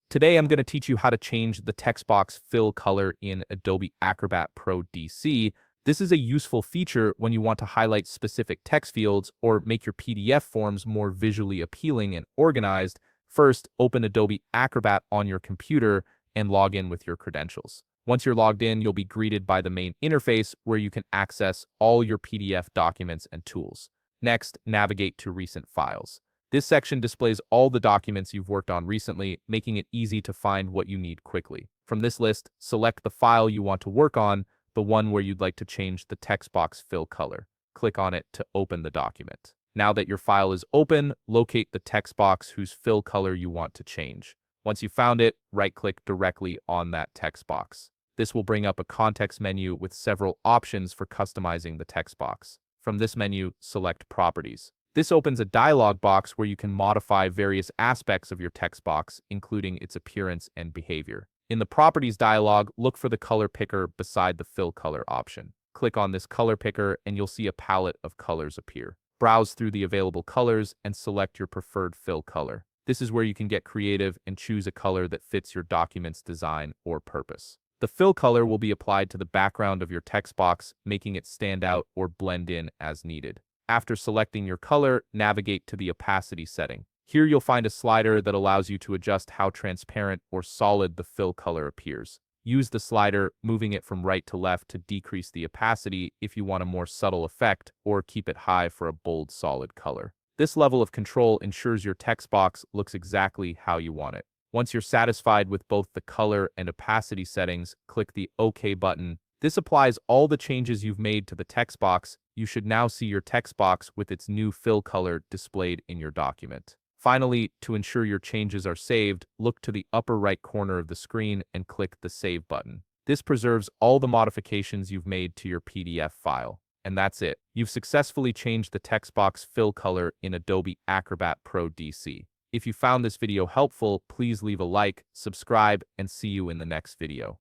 Today, I'm going to teach you how to change the text box fill color in Adobe Acrobat Pro DC. This is a useful feature when you want to highlight specific text fields or make your PDF forms more visually appealing and organized. First, open Adobe Acrobat on your computer and log in with your credentials. Once you're logged in, you'll be greeted by the main interface where you can access all your PDF documents and tools. Next, navigate to Recent Files. This section displays all the documents you've worked on recently, making it easy to find what you need quickly. From this list, select the file you want to work on, the one where you'd like to change the text box fill color. Click on it to open the document. Now that your file is open, locate the text box whose fill color you want to change. Once you've found it, right-click directly on that text box. This will bring up a context menu with several options for customizing the text box. From this menu, select Properties. This opens a dialog box where you can modify various aspects of your text box, including its appearance and behavior. In the Properties dialog, look for the color picker beside the Fill Color option. Click on this color picker and you'll see a palette of colors appear. Browse through the available colors and select your preferred fill color. This is where you can get creative and choose a color that fits your document's design or purpose. The fill color will be applied to the background of your text box, making it stand out or blend in as needed. After selecting your color, navigate to the opacity setting. Here you'll find a slider that allows you to adjust how transparent or solid the fill color appears. Use the slider, moving it from right to left to decrease the opacity if you want a more subtle effect, or keep it high for a bold, solid color. This level of control ensures your text box looks exactly how you want it. Once you're satisfied with both the color and opacity settings, click the OK button. This applies all the changes you've made to the text box. You should now see your text box with its new fill color displayed in your document. Finally, to ensure your changes are saved, look to the upper right corner of the screen and click the Save button. This preserves all the modifications you've made to your PDF file. And that's it. You've successfully changed the text box fill color in Adobe Acrobat Pro DC. If you found this video helpful, please leave a like, subscribe, and see you in the next video.